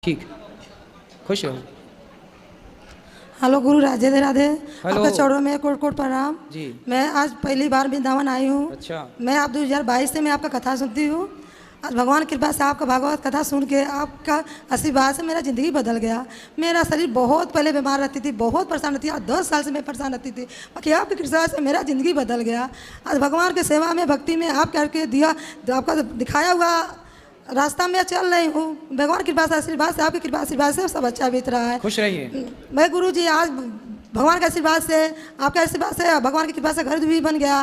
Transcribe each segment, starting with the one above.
ठीक, खुश रहो। हेलो गुरु, राधे राधे। हेलो। आपका चौड़ों में कोट कोट प्रणाम जी। मैं आज पहली बार वृंदावन आई हूँ। अच्छा। मैं आप 2022 से मैं आपका कथा सुनती हूँ। आज भगवान की कृपा से आपका भागवत कथा सुन के आपका आशीर्वाद से मेरा ज़िंदगी बदल गया। मेरा शरीर बहुत पहले बीमार रहती थी, बहुत परेशान रहती थी। आज 10 साल से मैं परेशान रहती थी, बाकी आपकी कृपा से मेरा ज़िंदगी बदल गया। आज भगवान की सेवा में, भक्ति में आप करके दिया, आपका दिखाया हुआ रास्ता में चल रही हूँ। भगवान की कृपा से, आशीर्वाद से, आपकी कृपा आशीर्वाद से सब अच्छा बीत रहा है। खुश रहिए। मैं गुरु जी आज भगवान के आशीर्वाद से, आपके आशीर्वाद से, भगवान की कृपा से घर भी बन गया।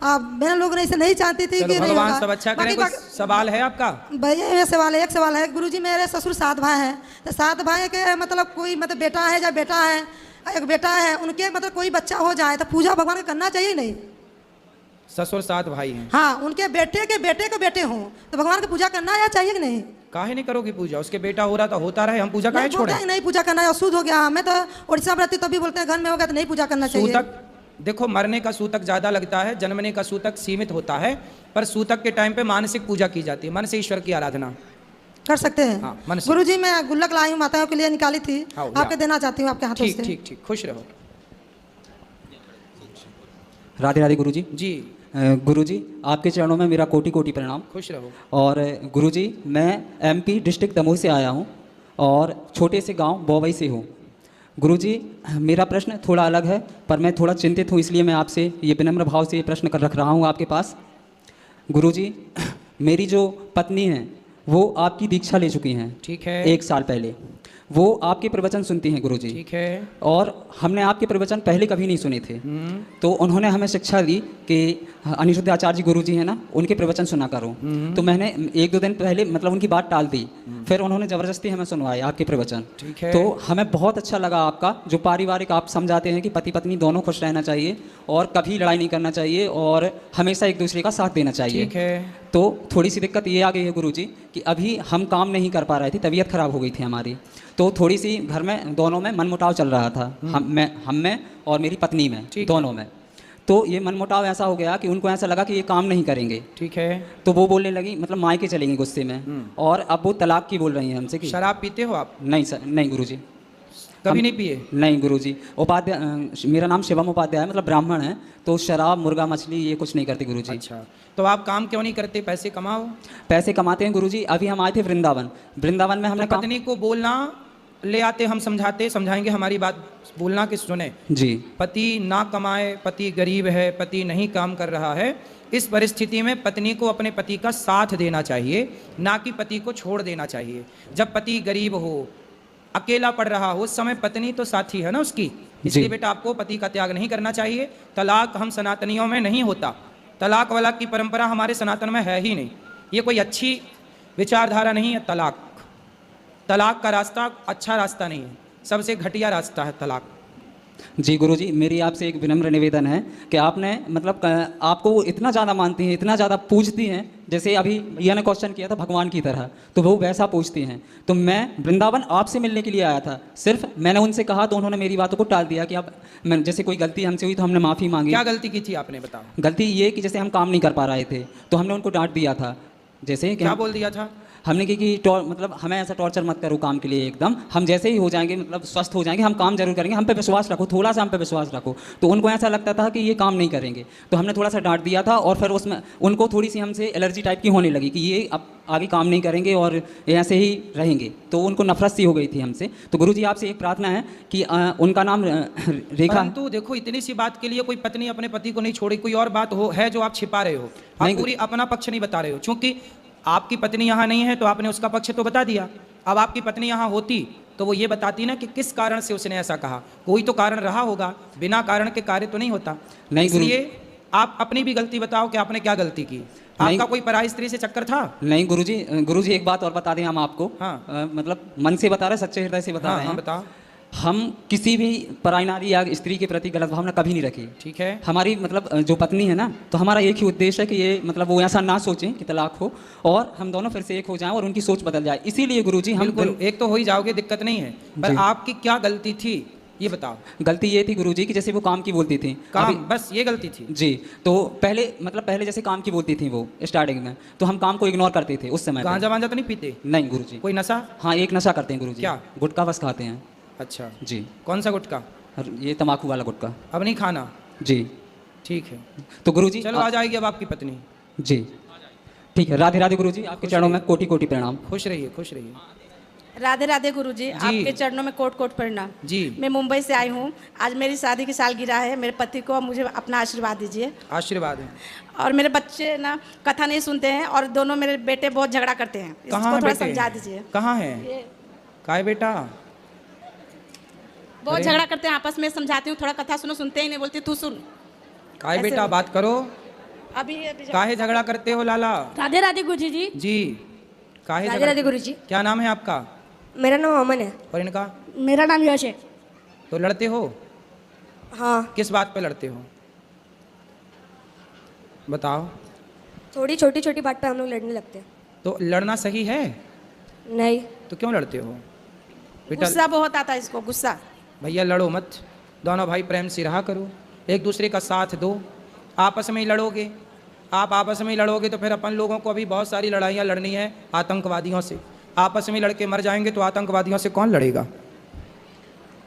मैंने लोग नहीं से नहीं चाहती थी कि भगवान सब अच्छा करें। कोई सवाल है आपका? भैया ये सवाल है, एक सवाल है गुरु जी। मेरे ससुर 7 भाई हैं, तो 7 भाई के मतलब कोई मतलब बेटा है या बेटा है, एक बेटा है, उनके मतलब कोई बच्चा हो जाए तो पूजा भगवान को करना चाहिए नहीं? ससुर 7 भाई हैं। हाँ, उनके बेटे के बेटे को बेटे हों तो भगवान की पूजा करना या चाहिए कि नहीं? काहे नहीं करोगी पूजा? उसके बेटा हो रहा तो होता रहे, हम पूजा काहे छोड़े? नहीं पूजा करना है, अशुद्ध हो गया। मैं तो उड़ीसा में रहती तो भी बोलते हैं घर में हो गया तो नहीं पूजा करना चाहिए। सूतक देखो, मरने का सूतक ज्यादा लगता है, जन्मने का सूतक सीमित होता है। पर सूतक के टाइम पे मानसिक पूजा की जाती है, मन से ईश्वर की आराधना कर सकते हैं। हाँ, मन से। गुरु जी मैं गुल्लक लाई हूँ, माताओं के लिए निकाली थी, हाँ, आपके देना चाहती हूँ आपके हाथों ठीक से। ठीक ठीक, खुश रहो। राधे राधे गुरु जी। जी। गुरु जी आपके चरणों में मेरा कोटि कोटि प्रणाम। खुश रहो। और गुरु जी मैं एमपी डिस्ट्रिक्ट दमोह से आया हूँ और छोटे से गांव बोवई से हूँ। गुरु जी मेरा प्रश्न थोड़ा अलग है, पर मैं थोड़ा चिंतित हूँ, इसलिए मैं आपसे ये विनम्र भाव से ये प्रश्न कर रख रहा हूँ आपके पास। गुरु जी मेरी जो पत्नी है वो आपकी दीक्षा ले चुकी हैं। ठीक है। 1 साल पहले वो आपके प्रवचन सुनती हैं गुरु जी। ठीक है। और हमने आपके प्रवचन पहले कभी नहीं सुने थे, तो उन्होंने हमें शिक्षा दी कि अनिरुद्ध आचार्य जी गुरु जी हैं ना, उनके प्रवचन सुना करो। तो मैंने 1-2 दिन पहले मतलब उनकी बात टाल दी, फिर उन्होंने ज़बरदस्ती हमें सुनवाए आपके प्रवचन। ठीक है। तो हमें बहुत अच्छा लगा आपका जो पारिवारिक आप समझाते हैं कि पति पत्नी दोनों खुश रहना चाहिए और कभी लड़ाई नहीं करना चाहिए और हमेशा एक दूसरे का साथ देना चाहिए। ठीक है। तो थोड़ी सी दिक्कत ये आ गई है गुरु जी कि अभी हम काम नहीं कर पा रहे थे, तबीयत खराब हो गई थी हमारी, तो थोड़ी सी घर में दोनों में मनमुटाव चल रहा था, हम में और मेरी पत्नी में, दोनों में। तो ये मनमुटाव ऐसा हो गया कि उनको ऐसा लगा कि ये काम नहीं करेंगे। ठीक है। तो वो बोलने लगी, मतलब मायके चलेंगी गुस्से में, और अब वो तलाक की बोल रही हैं हमसे कि शराब पीते हो आप? नहीं सर, नहीं गुरु जी, कभी नहीं पिए? नहीं गुरु जी। उपाध्याय, मेरा नाम शिवम उपाध्याय है, मतलब ब्राह्मण है, तो शराब मुर्गा मछली ये कुछ नहीं करते गुरु जी। अच्छा, तो आप काम क्यों नहीं करते? पैसे कमाओ। पैसे कमाते हैं गुरु जी। अभी हम आए थे वृंदावन में हमने तो पत्नी को बोलना, ले आते, हम समझाएंगे, हमारी बात बोलना कि सुने जी। पति ना कमाए, पति गरीब है, पति नहीं काम कर रहा है, इस परिस्थिति में पत्नी को अपने पति का साथ देना चाहिए, ना कि पति को छोड़ देना चाहिए। जब पति गरीब हो, अकेला पड़ रहा हो, उस समय पत्नी तो साथी है ना उसकी, इसलिए बेटा आपको पति का त्याग नहीं करना चाहिए। तलाक हम सनातनियों में नहीं होता, तलाक वलाक की परंपरा हमारे सनातन में है ही नहीं। ये कोई अच्छी विचारधारा नहीं है। तलाक का रास्ता अच्छा रास्ता नहीं है, सबसे घटिया रास्ता है तलाक। जी गुरु जी मेरी आपसे एक विनम्र निवेदन है कि आपने मतलब आपको वो इतना ज़्यादा मानती हैं, इतना ज़्यादा पूजती हैं, जैसे अभी यह ने क्वेश्चन किया था भगवान की तरह, तो वो वैसा पूछती हैं। तो मैं वृंदावन आपसे मिलने के लिए आया था, सिर्फ मैंने उनसे कहा तो उन्होंने मेरी बातों को टाल दिया कि अब जैसे कोई गलती हमसे हुई तो हमने माफ़ी मांगी। क्या गलती की थी आपने, बताओ? गलती ये कि जैसे हम काम नहीं कर पा रहे थे तो हमने उनको डांट दिया था। जैसे क्या बोल दिया था? हमने कि मतलब हमें ऐसा टॉर्चर मत करो काम के लिए, एकदम हम जैसे ही हो जाएंगे, मतलब स्वस्थ हो जाएंगे, हम काम जरूर करेंगे, हम पे विश्वास रखो, थोड़ा सा हम पे विश्वास रखो। तो उनको ऐसा लगता था कि ये काम नहीं करेंगे, तो हमने थोड़ा सा डांट दिया था। और फिर उसमें उनको थोड़ी सी हमसे एलर्जी टाइप की होने लगी कि ये अब आगे काम नहीं करेंगे और ऐसे ही रहेंगे, तो उनको नफरत सी हो गई थी हमसे। तो गुरुजी आपसे एक प्रार्थना है कि उनका नाम रेखा। परंतु देखो, इतनी सी बात के लिए कोई पत्नी अपने पति को नहीं छोड़ी, कोई और बात हो है जो आप छिपा रहे हो, आप पूरी अपना पक्ष नहीं बता रहे हो। चूंकि आपकी पत्नी यहाँ नहीं है तो आपने उसका पक्ष तो बता दिया। अब आपकी पत्नी यहाँ होती तो वो ये बताती ना कि किस कारण से उसने ऐसा कहा, कोई तो कारण रहा होगा, बिना कारण के कार्य तो नहीं होता। नहीं, इसलिए आप अपनी भी गलती बताओ कि आपने क्या गलती की। आपका कोई पराई स्त्री से चक्कर था? नहीं गुरुजी एक बात और बता दें हम आपको। हाँ। मतलब मन से बता रहे, सच्चे हृदय से बता रहे हैं। बताओ। हम किसी भी पराई नारी या स्त्री के प्रति गलत भावना कभी नहीं रखी। ठीक है। हमारी मतलब जो पत्नी है ना, तो हमारा एक ही उद्देश्य है कि ये मतलब वो ऐसा ना सोचें कि तलाक हो और हम दोनों फिर से एक हो जाएं और उनकी सोच बदल जाए। इसीलिए गुरुजी हम बिल्कुल एक तो हो ही जाओगे, दिक्कत नहीं है, पर आपकी क्या गलती थी ये बताओ। गलती ये थी गुरुजी कि जैसे वो काम की बोलती थी। काम, बस ये गलती थी। जी, तो पहले जैसे काम की बोलती थी वो स्टार्टिंग में, तो हम काम को इग्नोर करते थे उस समय पे। गांजा वांजा तो नहीं पीते? नहीं गुरुजी। कोई नशा? हाँ, एक नशा करते हैं गुरुजी। क्या? गुटखा बस खाते हैं। अच्छा, जी। कौन सा गुटखा? ये तम्बाकू वाला गुटखा। अब नहीं खाना? जी। ठीक है, तो गुरुजी चलो आ जाएगी अब आपकी पत्नी। जी ठीक है। राधे राधे गुरुजी, आपके चरणों में कोटि कोटि प्रणाम। खुश रहिए, खुश रहिए। राधे राधे गुरुजी, आपके चरणों में कोट कोट प्रणाम। जी। मैं मुंबई से आई हूँ। आज मेरी शादी की सालगिरह है। मेरे पति को मुझे अपना आशीर्वाद दीजिए। आशीर्वाद है। और मेरे बच्चे ना कथा नहीं सुनते हैं और दोनों मेरे बेटे बहुत झगड़ा करते हैं। कहाँ इसको है थोड़ा बेटे? समझा दीजिए। कहाँ है? काय बेटा? बहुत झगड़ा करते हैं आपस में। समझाती हूँ, थोड़ा कथा सुनो, सुनते ही नहीं, बोलती तू सुन। काय ऐसे बेटा होता बात करो। अभी काहे झगड़ा करते हो लाला? राधे राधे गुरुजी जी। जी, काहे राधे झगड़ा? राधे गुरुजी। क्या नाम है आपका? मेरा नाम अमन है। और इनका? मेरा नाम यश है। तो लड़ते हो? हाँ, किस बात पे लड़ते हो? बताओ। थोड़ी छोटी छोटी बात पे हम लोग लड़ने लगते हैं। तो लड़ना सही है? नहीं, तो क्यों लड़ते हो बेटा? गुस्सा बहुत आता है इसको, गुस्सा। भैया लड़ो मत, दोनों भाई प्रेम से रहा करो, एक दूसरे का साथ दो। आपस में ही लड़ोगे, आप आपस में ही लड़ोगे तो फिर अपन लोगों को अभी बहुत सारी लड़ाइयाँ लड़नी है आतंकवादियों से। आपस में लड़के मर जाएंगे तो आतंकवादियों से कौन लड़ेगा?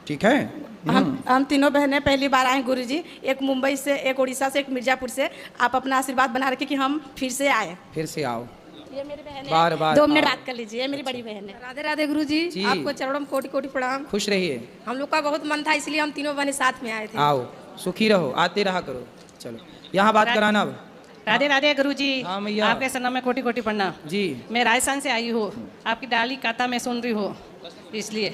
ठीक है। हम तीनों बहनें पहली बार आए गुरुजी, एक मुंबई से, एक उड़ीसा से, एक मिर्जापुर से। आप अपना आशीर्वाद बना रखे कि हम फिर से आए। फिर से आओ। ये मेरी बहन है। बार बार 2 मिनट बात कर लीजिए। ये मेरी बड़ी बहन है। राधे राधे गुरुजी। जी। आपको चरणों में कोटि कोटि प्रणाम। खुश रहिए, हम लोग का बहुत मन था, इसलिए हम तीनों बहनें साथ में आए थे। आओ, सुखी रहो, आते रहा करो। चलो यहाँ बात कराना अब। राधे राधे गुरुजी। हाँ मैया। आपके सन्ना में कोटि कोटि प्रणाम। जी। मैं राजस्थान से आई हूँ, आपकी डाली कथा में सुन रही हूँ, इसलिए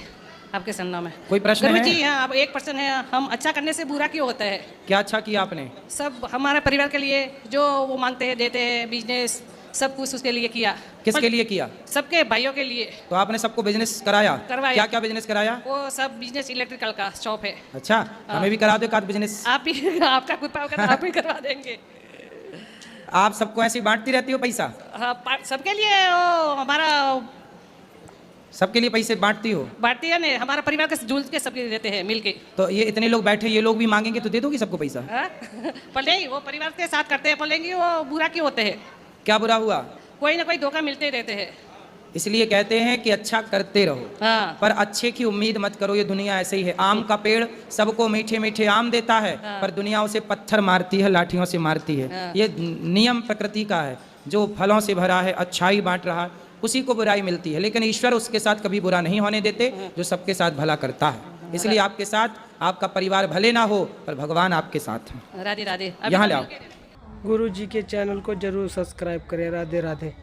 आपके सन्ना में। कोई प्रश्न है? गुरुजी हाँ, अब एक प्रश्न है, हम अच्छा करने से बुरा क्यों होता है? क्या अच्छा किया आपने? सब हमारे परिवार के लिए जो वो मांगते हैं, देते हैं, बिजनेस सब कुछ उसके लिए किया। किसके लिए किया? सबके भाइयों के लिए तो आपने सबको बिजनेस कराया? करवाया। क्या क्या बिजनेस कराया? वो सब बिजनेस इलेक्ट्रिकल का शॉप है। अच्छा, हमें भी करा दो एक आध बिजनेस। आप ही आपका कृपा होगा तो आप ही करवा देंगे। आप सबको ऐसे ही बांटती रहती हो पैसा? हाँ, सबके लिए वो हमारा सबके लिए पैसे बांटती हो? बांटती है नहीं, हमारा परिवार के जुल के सबके देते हैं मिल के। तो ये इतने लोग बैठे, ये लोग भी मांगेंगे तो दे दोगी सबको पैसा? हाँ? पर नहीं, वो परिवार के साथ करते हैं, पर लेंगे वो बुरा क्यों होते हैं? क्या बुरा हुआ? कोई ना कोई धोखा मिलते ही रहते हैं। इसलिए कहते हैं कि अच्छा करते रहो, हाँ। पर अच्छे की उम्मीद मत करो। ये दुनिया ऐसे ही है। आम का पेड़ सबको मीठे मीठे आम देता है, पर दुनिया उसे पत्थर मारती है, लाठियों से मारती है। ये नियम प्रकृति का है। जो फलों से भरा है, अच्छाई बांट रहा है, उसी को बुराई मिलती है। लेकिन ईश्वर उसके साथ कभी बुरा नहीं होने देते, जो सबके साथ भला करता है। इसलिए आपके साथ आपका परिवार भले ना हो, पर भगवान आपके साथ हैं। राधे राधे। यहाँ ले आओ। गुरु जी के चैनल को जरूर सब्सक्राइब करें। राधे राधे।